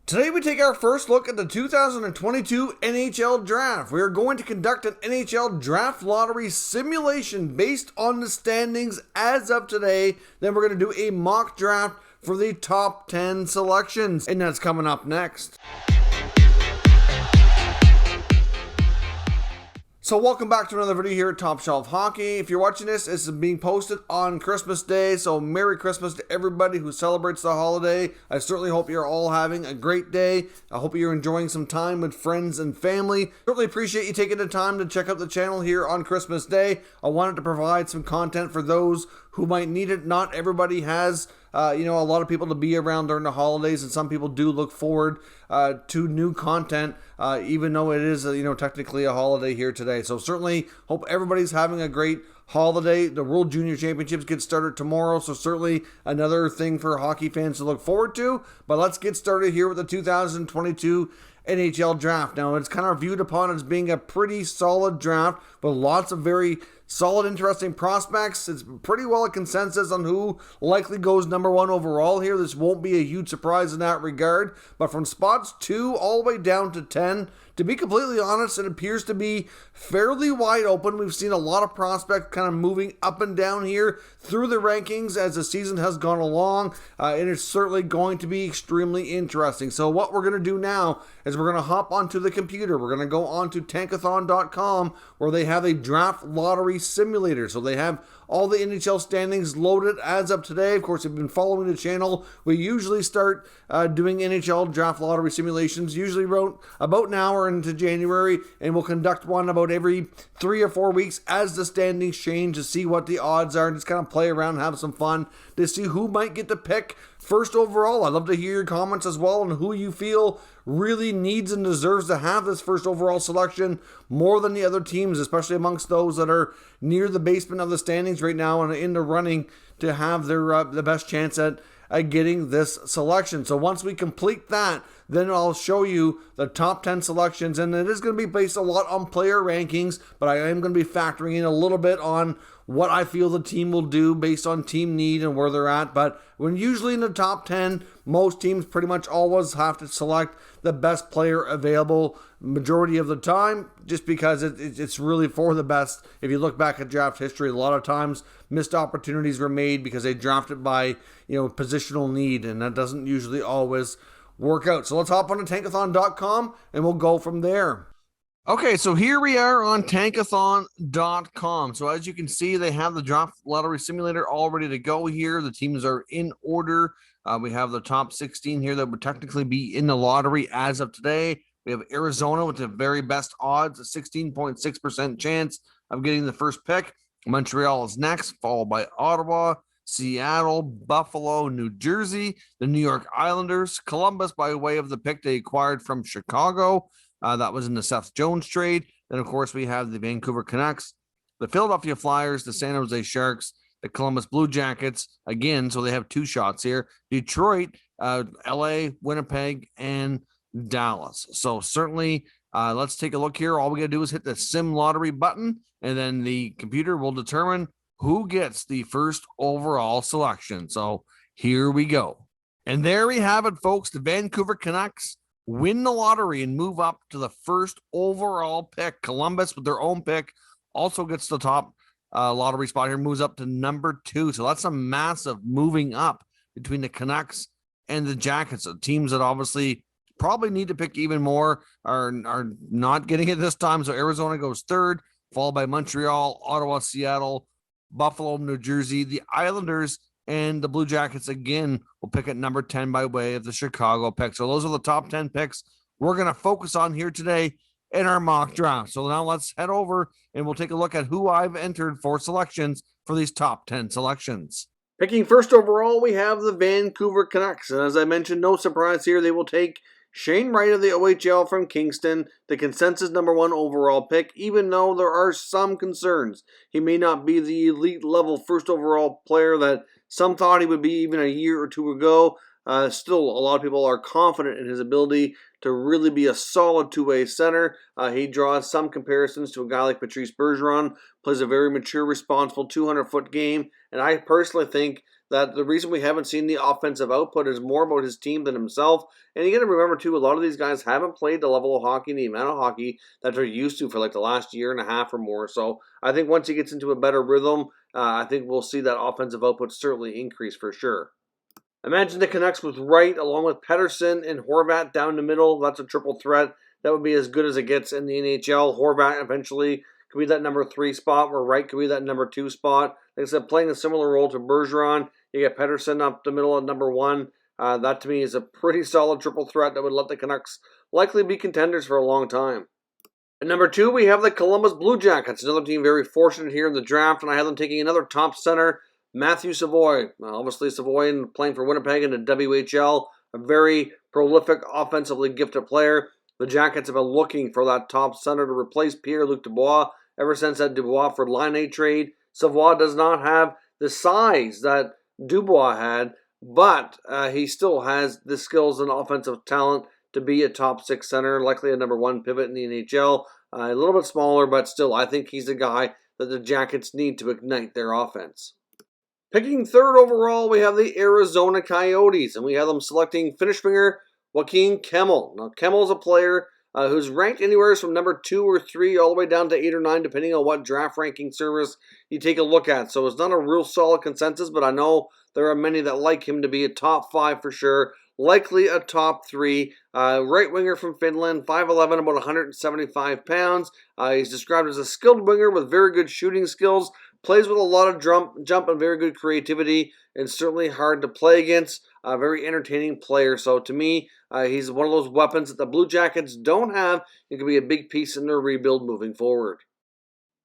Today we take our first look at the 2022 NHL Draft. We are going to conduct an NHL Draft Lottery simulation based on the standings as of today. Then we're going to do a mock draft for the top 10 selections, and that's coming up next. So welcome back to another video here at Top Shelf Hockey. If you're watching this, this is being posted on Christmas Day, so Merry Christmas to everybody who celebrates the holiday. I certainly hope you're all having a great day. I hope you're enjoying some time with friends and family. Certainly appreciate you taking the time to check out the channel here on Christmas Day. I wanted to provide some content for those who might need it. Not everybody has a lot of people to be around during the holidays, and some people do look forward to new content, even though it is, technically a holiday here today. So certainly hope everybody's having a great holiday. The World Junior Championships get started tomorrow, so certainly another thing for hockey fans to look forward to. But let's get started here with the 2022 NHL Draft. Now, it's kind of viewed upon as being a pretty solid draft with lots of very solid, interesting prospects. It's pretty well a consensus on who likely goes number one overall here. This won't be a huge surprise in that regard. But from spots 2 all the way down to 10, to be completely honest, it appears to be fairly wide open. We've seen a lot of prospects kind of moving up and down here through the rankings as the season has gone along, and it's certainly going to be extremely interesting. So what we're going to do now is we're going to hop onto the computer. We're going to go onto tankathon.com, where they have a draft lottery simulator. So they have all the NHL standings loaded as of today. Of course, if you've been following the channel, we usually start doing NHL draft lottery simulations, usually about an hour into January, and we'll conduct one about every 3 or 4 weeks as the standings change to see what the odds are and just kind of play around, have some fun to see who might get the pick first overall. I'd love to hear your comments as well on who you feel really needs and deserves to have this first overall selection more than the other teams, especially amongst those that are near the basement of the standings right now and in the running to have their the best chance at getting this selection. So once we complete that, then I'll show you the top 10 selections, and it is going to be based a lot on player rankings, but I am going to be factoring in a little bit on what I feel the team will do based on team need and where they're at. But when usually in the top 10, most teams pretty much always have to select the best player available majority of the time, just because it's really for the best. If you look back at draft history, a lot of times missed opportunities were made because they drafted by positional need, and that doesn't usually always work out. So let's hop on to tankathon.com and we'll go from there. Okay, so here we are on tankathon.com. So as you can see, they have the draft lottery simulator all ready to go here. The teams are in order. We have the top 16 here that would technically be in the lottery as of today. We have Arizona with the very best odds, a 16.6% chance of getting the first pick. Montreal is next, followed by Ottawa, Seattle, Buffalo, New Jersey, the New York Islanders, Columbus by way of the pick they acquired from Chicago. That was in the Seth Jones trade. Then, of course, we have the Vancouver Canucks, the Philadelphia Flyers, the San Jose Sharks, the Columbus Blue Jackets, again, so they have 2 shots here. Detroit, LA, Winnipeg, and Dallas. So certainly, let's take a look here. All we got to do is hit the sim lottery button, and then the computer will determine who gets the first overall selection. So here we go. And there we have it, folks. The Vancouver Canucks win the lottery and move up to the first overall pick. Columbus, with their own pick, also gets the top lottery spot here, moves up to number 2. So that's a massive moving up between the Canucks and the Jackets. So teams that obviously probably need to pick even more are not getting it this time. So Arizona goes 3rd, followed by Montreal, Ottawa, Seattle, Buffalo, New Jersey. The Islanders and the Blue Jackets, again, will pick at number 10 by way of the Chicago pick. So those are the top 10 picks we're going to focus on here today in our mock draft. So now let's head over and we'll take a look at who I've entered for selections for these top 10 selections. Picking first overall, we have the Vancouver Canucks. And as I mentioned, no surprise here, they will take Shane Wright of the OHL from Kingston, the consensus number 1 overall pick, even though there are some concerns. He may not be the elite level first overall player that some thought he would be even a year or 2 ago. Still, a lot of people are confident in his ability to really be a solid two-way center. He draws some comparisons to a guy like Patrice Bergeron, plays a very mature, responsible 200-foot game, and I personally think that the reason we haven't seen the offensive output is more about his team than himself. And you got to remember, too, a lot of these guys haven't played the level of hockey and the amount of hockey that they're used to for like the last year and a half or more. So I think once he gets into a better rhythm, I think we'll see that offensive output certainly increase for sure. Imagine the Canucks with Wright along with Pettersson and Horvat down the middle. That's a triple threat. That would be as good as it gets in the NHL. Horvat eventually could be that number 3 spot, where Wright could be that number 2 spot. Like I said, playing a similar role to Bergeron. You get Pettersson up the middle at number 1. That to me is a pretty solid triple threat that would let the Canucks likely be contenders for a long time. At number 2, we have the Columbus Blue Jackets. Another team very fortunate here in the draft, and I have them taking another top center, Matthew Savoie. Obviously, Savoie playing for Winnipeg in the WHL, a very prolific, offensively gifted player. The Jackets have been looking for that top center to replace Pierre-Luc Dubois ever since that Dubois for Line A trade. Savoie does not have the size that Dubois had, but he still has the skills and offensive talent to be a top 6 center, likely a number 1 pivot in the NHL. A little bit smaller, but still, I think he's a guy that the Jackets need to ignite their offense. Picking 3rd overall, we have the Arizona Coyotes, and we have them selecting Finnish winger Joakim Kemell. Now, Kemell is a player who's ranked anywhere from number 2 or 3 all the way down to 8 or 9, depending on what draft ranking service you take a look at. So it's not a real solid consensus, but I know there are many that like him to be a top 5 for sure. Likely a top 3. Right winger from Finland, 5'11", about 175 pounds. He's described as a skilled winger with very good shooting skills. Plays with a lot of jump and very good creativity, and certainly hard to play against. A very entertaining player. So to me, he's one of those weapons that the Blue Jackets don't have. It could be a big piece in their rebuild moving forward.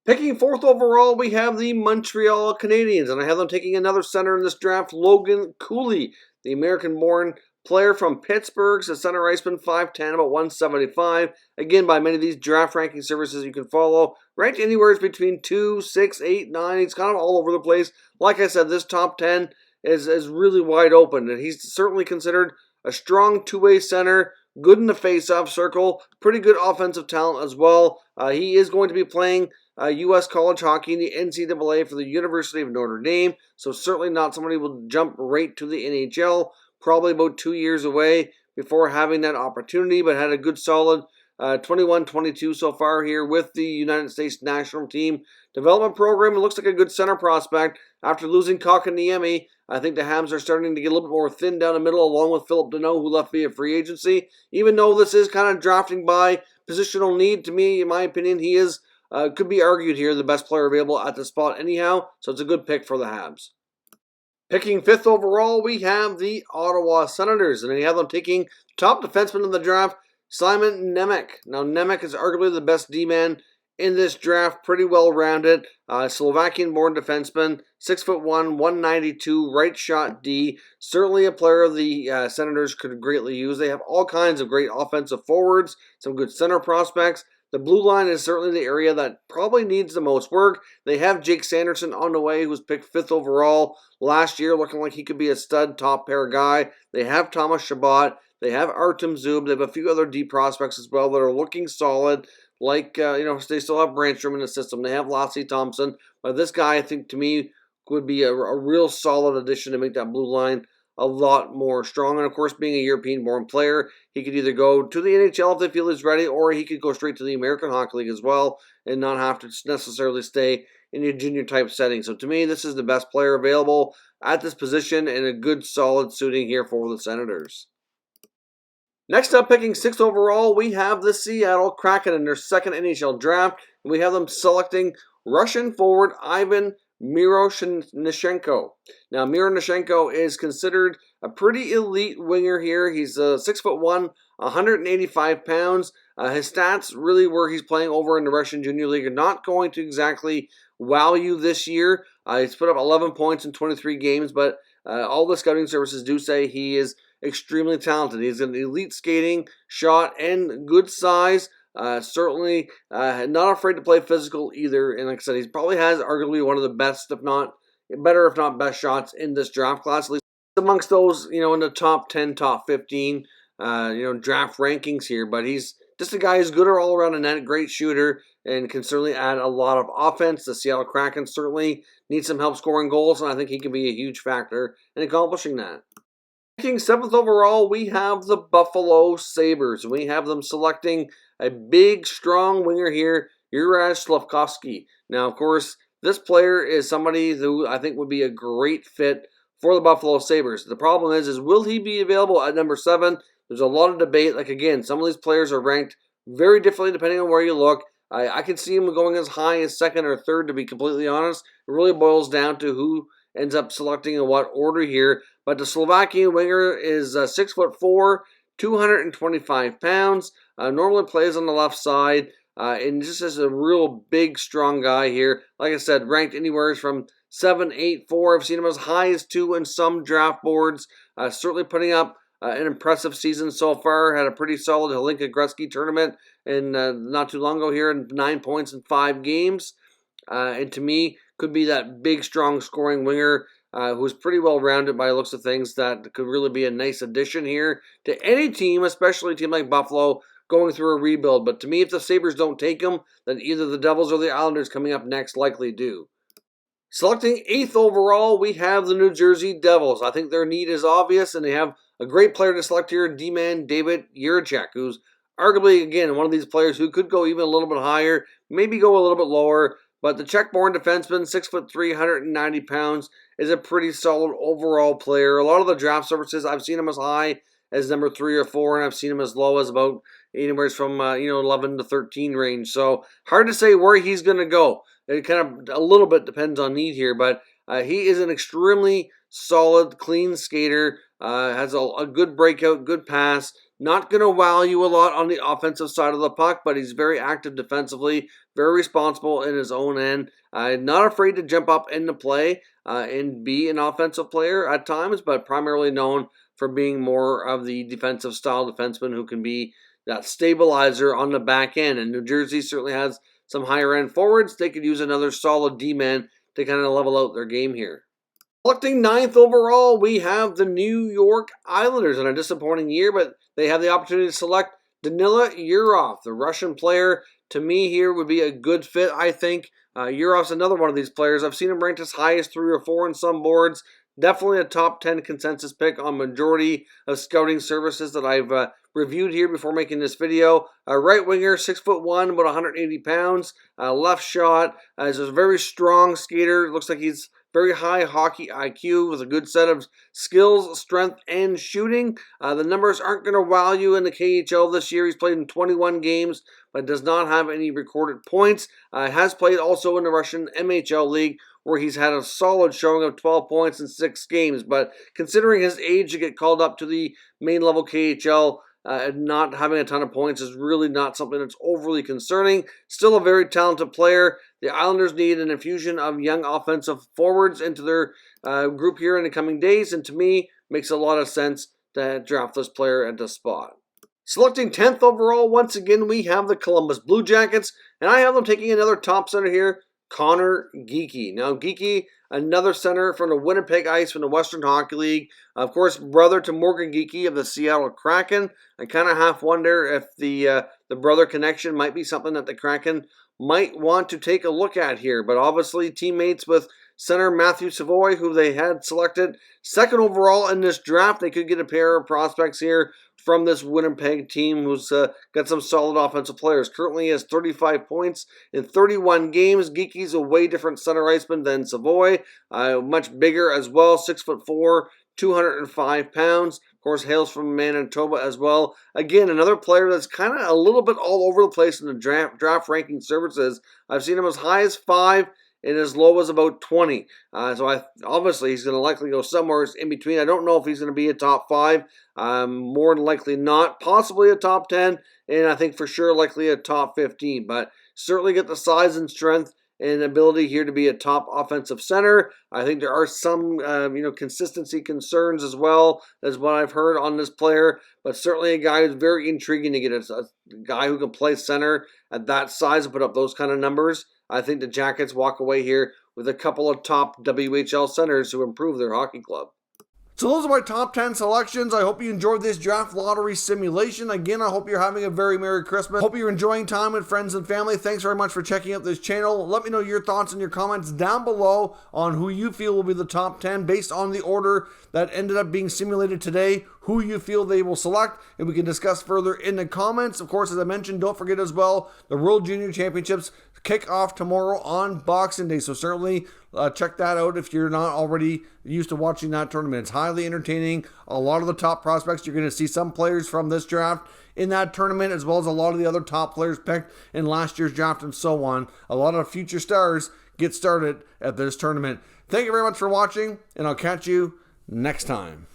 Picking 4th overall, we have the Montreal Canadiens, and I have them taking another center in this draft, Logan Cooley, the American-born player from Pittsburgh, a center iceman, 5'10", about 175. Again, by many of these draft ranking services you can follow, ranked anywhere between 2, 6, 8, 9. He's kind of all over the place. Like I said, this top 10 is really wide open, and he's certainly considered a strong two-way center, good in the face-off circle, pretty good offensive talent as well. He is going to be playing U.S. college hockey in the NCAA for the University of Notre Dame, so certainly not somebody who will jump right to the NHL. Probably about 2 years away before having that opportunity, but had a good solid 21-22 so far here with the United States national team development program. It looks like a good center prospect. After losing Kotkaniemi, I think the Habs are starting to get a little bit more thin down the middle, along with Philip Deneau, who left via free agency. Even though this is kind of drafting by positional need, to me, in my opinion, he is could be argued here the best player available at the spot anyhow, so it's a good pick for the Habs. Picking 5th overall, we have the Ottawa Senators, and they have them taking top defenseman in the draft, Simon Nemec. Now, Nemec is arguably the best D-man in this draft, pretty well-rounded. Slovakian-born defenseman, 6'1", 192, right shot D. Certainly a player the Senators could greatly use. They have all kinds of great offensive forwards, some good center prospects. The blue line is certainly the area that probably needs the most work. They have Jake Sanderson on the way, who was picked 5th overall last year, looking like he could be a stud top pair guy. They have Thomas Chabot. They have Artem Zub. They have a few other D prospects as well that are looking solid. Like, they still have Brandstrom in the system. They have Lassie Thompson. But this guy, I think, to me, would be a real solid addition to make that blue line a lot more strong. And of course, being a European-born player, he could either go to the NHL if they feel he's ready, or he could go straight to the American Hockey League as well and not have to necessarily stay in a junior-type setting. So to me, this is the best player available at this position and a good, solid suiting here for the Senators. Next up, picking 6th overall, we have the Seattle Kraken in their 2nd NHL draft. We have them selecting Russian forward Ivan Miroshnichenko. Now, Miroshnichenko is considered a pretty elite winger here. He's 6'1", 185 pounds. His stats really where he's playing over in the Russian Junior League are not going to exactly wow you this year. He's put up 11 points in 23 games, but all the scouting services do say he is extremely talented. He's an elite skating, shot, and good size. Certainly not afraid to play physical either. And like I said, he probably has arguably one of the best, if not better, if not best shots in this draft class, at least amongst those, in the top 10, top 15, draft rankings here. But he's just a guy who's good all around the net, great shooter, and can certainly add a lot of offense. The Seattle Kraken certainly need some help scoring goals, and I think he can be a huge factor in accomplishing that. Ranking 7th overall, we have the Buffalo Sabres. We have them selecting a big, strong winger here, Jerard Fagerberg. Now, of course, this player is somebody who I think would be a great fit for the Buffalo Sabres. The problem is will he be available at number 7? There's a lot of debate. Like, again, some of these players are ranked very differently depending on where you look. I can see him going as high as 2nd or 3rd, to be completely honest. It really boils down to who ends up selecting in what order here. But the Slovakian winger is 6'4", 225 pounds. Normally plays on the left side. And just as a real big, strong guy here. Like I said, ranked anywhere from 7, 8, 4. I've seen him as high as 2 in some draft boards. Certainly putting up an impressive season so far. Had a pretty solid Hlinka Gretzky tournament and not too long ago here, in 9 points in 5 games. And to me, could be that big, strong scoring winger who's pretty well rounded by the looks of things, that could really be a nice addition here to any team, especially a team like Buffalo going through a rebuild. But to me, if the Sabres don't take him, then either the Devils or the Islanders coming up next likely do. Selecting 8th overall, we have the New Jersey Devils. I think their need is obvious, and they have a great player to select here, D-man David Jiricek, who's arguably, again, one of these players who could go even a little bit higher, maybe go a little bit lower. But the Czech-born defenseman, 6'3", 190 pounds, is a pretty solid overall player. A lot of the draft services, I've seen him as high as number 3 or 4, and I've seen him as low as about anywhere from 11 to 13 range. So hard to say where he's going to go. It kind of a little bit depends on need here, but he is an extremely solid, clean skater. Has a good breakout, good pass. Not going to wow you a lot on the offensive side of the puck, but he's very active defensively, very responsible in his own end. Not afraid to jump up into play and be an offensive player at times, but primarily known for being more of the defensive style defenseman who can be that stabilizer on the back end. And New Jersey certainly has some higher end forwards. They could use another solid D-man to kind of level out their game here. Selecting 9th overall, we have the New York Islanders in a disappointing year, but they have the opportunity to select Danila Yurov, the Russian player. To me here would be a good fit, I think. Yurov's another one of these players. I've seen him ranked as high as 3 or 4 in some boards. Definitely a top 10 consensus pick on majority of scouting services that I've reviewed here before making this video. Right winger, 6'1", about 180 pounds. Left shot, is a very strong skater. Looks like he's very high hockey IQ with a good set of skills, strength, and shooting. The numbers aren't going to wow you in the KHL this year. He's played in 21 games, but does not have any recorded points. Has played also in the Russian NHL League, where he's had a solid showing of 12 points in 6 games. But considering his age to get called up to the main level KHL, not having a ton of points is really not something that's overly concerning. Still a very talented player. The Islanders need an infusion of young offensive forwards into their group here in the coming days, and to me, makes a lot of sense to draft this player at this spot. Selecting 10th overall, once again, we have the Columbus Blue Jackets, and I have them taking another top center here, Connor Geekie. Now, Geekie, another center from the Winnipeg Ice from the Western Hockey League. Of course, brother to Morgan Geekie of the Seattle Kraken. I kind of half wonder if the brother connection might be something that the Kraken might want to take a look at here. But obviously, teammates with center Matthew Savoie, who they had selected 2nd overall in this draft. They could get a pair of prospects here from this Winnipeg team who's got some solid offensive players. Currently has 35 points in 31 games. Geekie's a way different center iceman than Savoie. Much bigger as well, 6'4", 205 pounds. Of course, hails from Manitoba as well. Again, another player that's kind of a little bit all over the place in the draft ranking services. I've seen him as high as 5 and as low as about 20. Obviously, he's going to likely go somewhere in between. I don't know if he's going to be a top 5. More than likely not. Possibly a top 10. And I think for sure likely a top 15. But certainly get the size and strength and ability here to be a top offensive center. I think there are some consistency concerns as well as what I've heard on this player. But certainly a guy who's very intriguing to get a guy who can play center at that size and put up those kind of numbers. I think the Jackets walk away here with a couple of top WHL centers who improve their hockey club. So those are my top 10 selections. I hope you enjoyed this draft lottery simulation. Again, I hope you're having a very Merry Christmas. Hope you're enjoying time with friends and family. Thanks very much for checking out this channel. Let me know your thoughts and your comments down below on who you feel will be the top 10 based on the order that ended up being simulated today, who you feel they will select, and we can discuss further in the comments. Of course, as I mentioned, don't forget as well, the World Junior Championships kick off tomorrow on Boxing Day, so certainly check that out if you're not already used to watching that tournament. It's highly entertaining. A lot of the top prospects, you're going to see some players from this draft in that tournament, as well as a lot of the other top players picked in last year's draft and so on. A lot of future stars get started at this tournament. Thank you very much for watching, and I'll catch you next time.